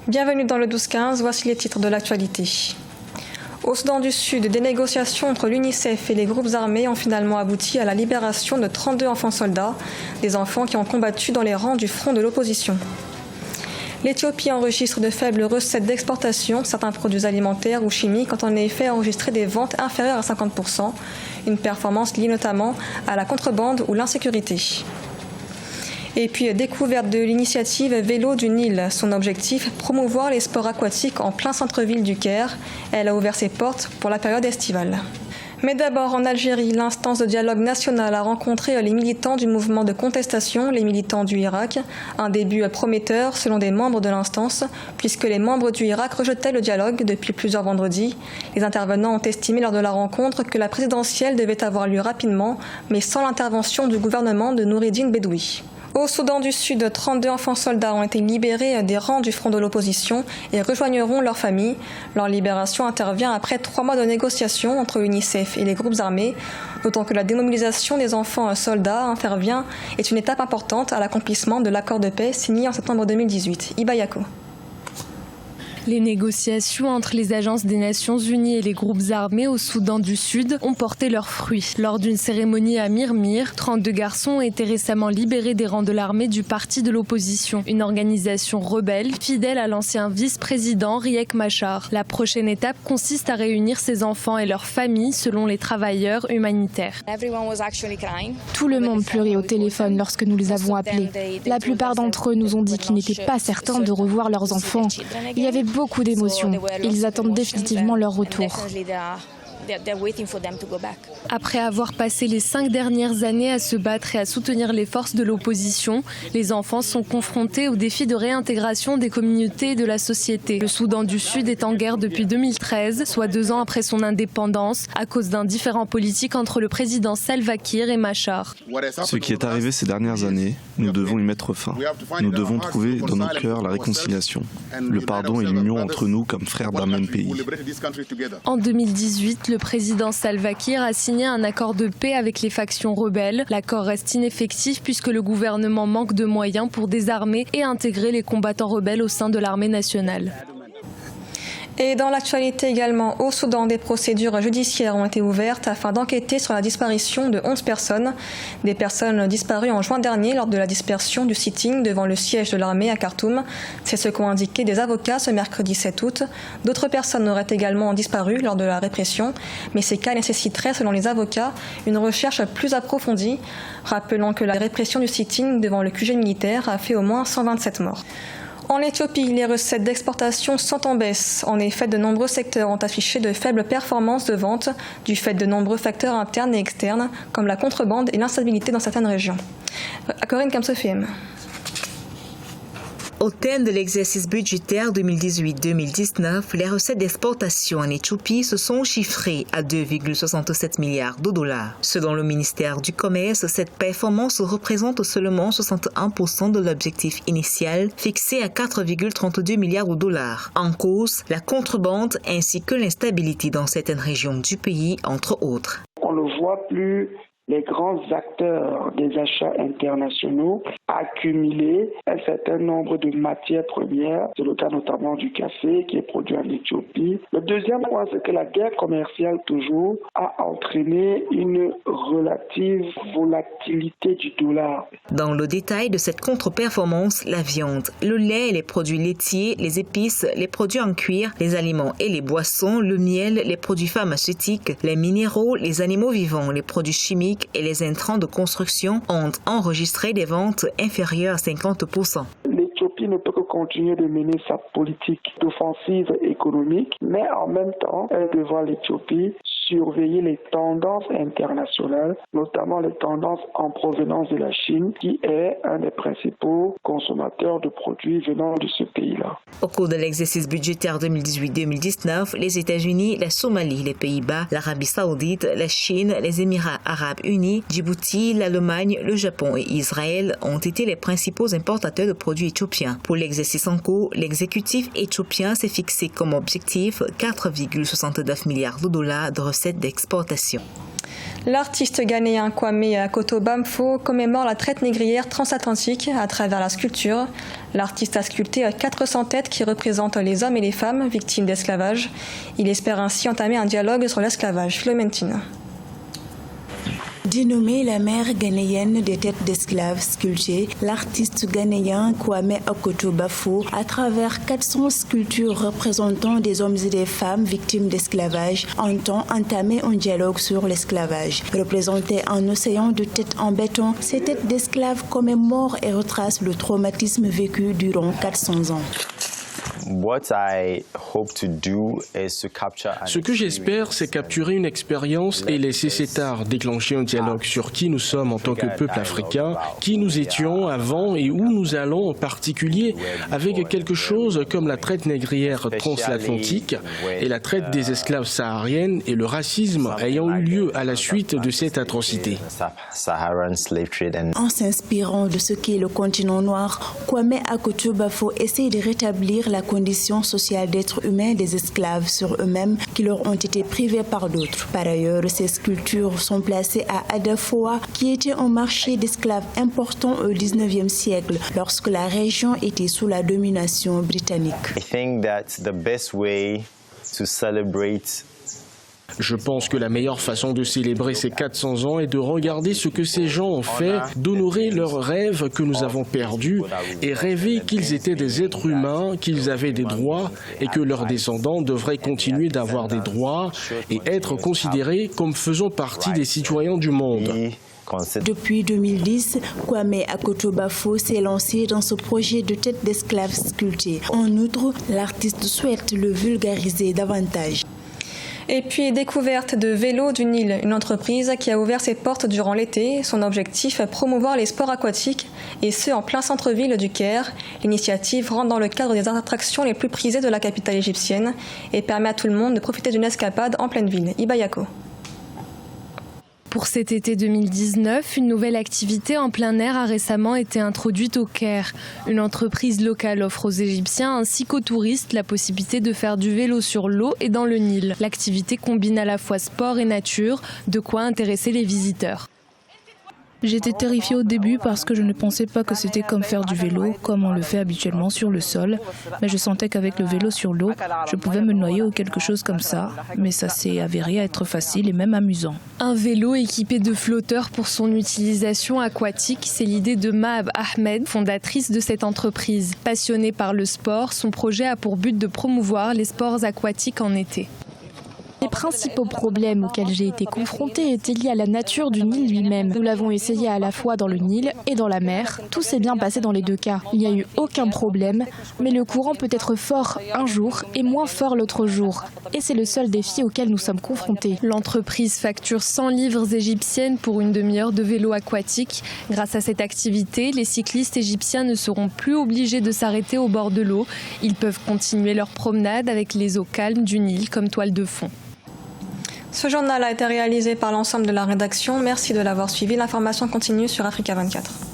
Bienvenue dans le 12-15, voici les titres de l'actualité. Au Soudan du Sud, des négociations entre l'UNICEF et les groupes armés ont finalement abouti à la libération de 32 enfants soldats, des enfants qui ont combattu dans les rangs du front de l'opposition. L'Éthiopie enregistre de faibles recettes d'exportation de certains produits alimentaires ou chimiques ont en effet enregistré des ventes inférieures à 50%, une performance liée notamment à la contrebande ou l'insécurité. Et puis, découverte de l'initiative Vélo du Nil. Son objectif, promouvoir les sports aquatiques en plein centre-ville du Caire. Elle a ouvert ses portes pour la période estivale. Mais d'abord, en Algérie, l'instance de dialogue national a rencontré les militants du mouvement de contestation, les militants du Irak. Un début prometteur selon des membres de l'instance, puisque les membres du Irak rejetaient le dialogue depuis plusieurs vendredis. Les intervenants ont estimé lors de la rencontre que la présidentielle devait avoir lieu rapidement, mais sans l'intervention du gouvernement de Noureddine Bedoui. Au Soudan du Sud, 32 enfants soldats ont été libérés des rangs du front de l'opposition et rejoigneront leurs familles. Leur libération intervient après 3 mois de négociations entre l'UNICEF et les groupes armés, d'autant que la démobilisation des enfants soldats est une étape importante à l'accomplissement de l'accord de paix signé en septembre 2018. Ibayako. Les négociations entre les agences des Nations Unies et les groupes armés au Soudan du Sud ont porté leurs fruits. Lors d'une cérémonie à Mirmir, 32 garçons ont été récemment libérés des rangs de l'armée du parti de l'opposition, une organisation rebelle fidèle à l'ancien vice-président Riek Machar. La prochaine étape consiste à réunir ces enfants et leurs familles selon les travailleurs humanitaires. Tout le monde pleurait au téléphone lorsque nous les avons appelés. La plupart d'entre eux nous ont dit qu'ils n'étaient pas certains de revoir leurs enfants. Il y avait beaucoup d'émotions. Ils attendent définitivement leur retour. Après avoir passé les 5 dernières années à se battre et à soutenir les forces de l'opposition, les enfants sont confrontés au défi de réintégration des communautés et de la société. Le Soudan du Sud est en guerre depuis 2013, soit 2 ans après son indépendance, à cause d'un différend politique entre le président Salva Kiir et Machar. Ce qui est arrivé ces dernières années, nous devons y mettre fin. Nous devons trouver dans nos cœurs la réconciliation, le pardon et l'union entre nous comme frères d'un même pays. En 2018, le président Salva Kiir a signé un accord de paix avec les factions rebelles. L'accord reste ineffectif puisque le gouvernement manque de moyens pour désarmer et intégrer les combattants rebelles au sein de l'armée nationale. Et dans l'actualité également, au Soudan, des procédures judiciaires ont été ouvertes afin d'enquêter sur la disparition de 11 personnes. Des personnes disparues en juin dernier lors de la dispersion du sitting devant le siège de l'armée à Khartoum. C'est ce qu'ont indiqué des avocats ce mercredi 7 août. D'autres personnes auraient également disparu lors de la répression, mais ces cas nécessiteraient, selon les avocats, une recherche plus approfondie. Rappelons que la répression du sitting devant le QG militaire a fait au moins 127 morts. En Éthiopie, les recettes d'exportation sont en baisse. En effet, de nombreux secteurs ont affiché de faibles performances de vente du fait de nombreux facteurs internes et externes, comme la contrebande et l'instabilité dans certaines régions. Corinne Kamsofiem. Au terme de l'exercice budgétaire 2018-2019, les recettes d'exportation en Éthiopie se sont chiffrées à 2,67 milliards de dollars. Selon le ministère du Commerce, cette performance représente seulement 61% de l'objectif initial fixé à 4,32 milliards de dollars. En cause, la contrebande ainsi que l'instabilité dans certaines régions du pays, entre autres. On ne voit plus les grands acteurs des achats internationaux accumuler un certain nombre de matières premières. C'est le cas notamment du café qui est produit en Éthiopie. Le deuxième point, c'est que la guerre commerciale toujours a entraîné une relative volatilité du dollar. Dans le détail de cette contre-performance, la viande, le lait, les produits laitiers, les épices, les produits en cuir, les aliments et les boissons, le miel, les produits pharmaceutiques, les minéraux, les animaux vivants, les produits chimiques et les intrants de construction ont enregistré des ventes inférieures à 50%. L'Éthiopie ne peut que continuer de mener sa politique d'offensive économique, mais en même temps, elle devra l'Éthiopie surveiller les tendances internationales, notamment les tendances en provenance de la Chine, qui est un des principaux consommateurs de produits venant de ce pays-là. Au cours de l'exercice budgétaire 2018-2019, les États-Unis, la Somalie, les Pays-Bas, l'Arabie saoudite, la Chine, les Émirats arabes unis, Djibouti, l'Allemagne, le Japon et Israël ont été les principaux importateurs de produits éthiopiens. Pour l'exercice en cours, l'exécutif éthiopien s'est fixé comme objectif 4,69 milliards de dollars de recettes d'exportation. L'artiste ghanéen Kwame Akoto Bamfo commémore la traite négrière transatlantique à travers la sculpture. L'artiste a sculpté 400 têtes qui représentent les hommes et les femmes victimes d'esclavage. Il espère ainsi entamer un dialogue sur l'esclavage. Philomentine. Dénommée la mère ghanéenne des têtes d'esclaves sculptées, l'artiste ghanéen Kwame Akoto Bafo, à travers 400 sculptures représentant des hommes et des femmes victimes d'esclavage, entend entamer un dialogue sur l'esclavage. Représentées en océan de têtes en béton, ces têtes d'esclaves commémorent et retracent le traumatisme vécu durant 400 ans. Ce que j'espère, c'est capturer une expérience et laisser cet art déclencher un dialogue sur qui nous sommes en tant que peuple africain, qui nous étions avant et où nous allons en particulier, avec quelque chose comme la traite négrière transatlantique et la traite des esclaves sahariennes et le racisme ayant eu lieu à la suite de cette atrocité. En s'inspirant de ce qu'est le continent noir, Kwame Akoto Bafo essaie de rétablir la condition sociale d'êtres humains des esclaves sur eux-mêmes qui leur ont été privés par d'autres. Par ailleurs, ces sculptures sont placées à Adafoa, qui était un marché d'esclaves important au XIXe siècle, lorsque la région était sous la domination britannique. Je pense que la meilleure façon de célébrer ces 400 ans est de regarder ce que ces gens ont fait, d'honorer leurs rêves que nous avons perdus et rêver qu'ils étaient des êtres humains, qu'ils avaient des droits et que leurs descendants devraient continuer d'avoir des droits et être considérés comme faisant partie des citoyens du monde. Depuis 2010, Kwame Akoto Bafo s'est lancé dans ce projet de tête d'esclaves sculptées. En outre, l'artiste souhaite le vulgariser davantage. Et puis, découverte de Vélo du Nil, une entreprise qui a ouvert ses portes durant l'été. Son objectif, promouvoir les sports aquatiques, et ce, en plein centre-ville du Caire. L'initiative rentre dans le cadre des attractions les plus prisées de la capitale égyptienne et permet à tout le monde de profiter d'une escapade en pleine ville. Ibayako. Pour cet été 2019, une nouvelle activité en plein air a récemment été introduite au Caire. Une entreprise locale offre aux Égyptiens ainsi qu'aux touristes la possibilité de faire du vélo sur l'eau et dans le Nil. L'activité combine à la fois sport et nature, de quoi intéresser les visiteurs. J'étais terrifiée au début parce que je ne pensais pas que c'était comme faire du vélo, comme on le fait habituellement sur le sol. Mais je sentais qu'avec le vélo sur l'eau, je pouvais me noyer ou quelque chose comme ça. Mais ça s'est avéré être facile et même amusant. Un vélo équipé de flotteurs pour son utilisation aquatique, c'est l'idée de Mahab Ahmed, fondatrice de cette entreprise. Passionnée par le sport, son projet a pour but de promouvoir les sports aquatiques en été. Les principaux problèmes auxquels j'ai été confrontée étaient liés à la nature du Nil lui-même. Nous l'avons essayé à la fois dans le Nil et dans la mer. Tout s'est bien passé dans les deux cas. Il n'y a eu aucun problème, mais le courant peut être fort un jour et moins fort l'autre jour. Et c'est le seul défi auquel nous sommes confrontés. L'entreprise facture 100 livres égyptiennes pour une demi-heure de vélo aquatique. Grâce à cette activité, les cyclistes égyptiens ne seront plus obligés de s'arrêter au bord de l'eau. Ils peuvent continuer leur promenade avec les eaux calmes du Nil comme toile de fond. Ce journal a été réalisé par l'ensemble de la rédaction. Merci de l'avoir suivi. L'information continue sur Africa 24.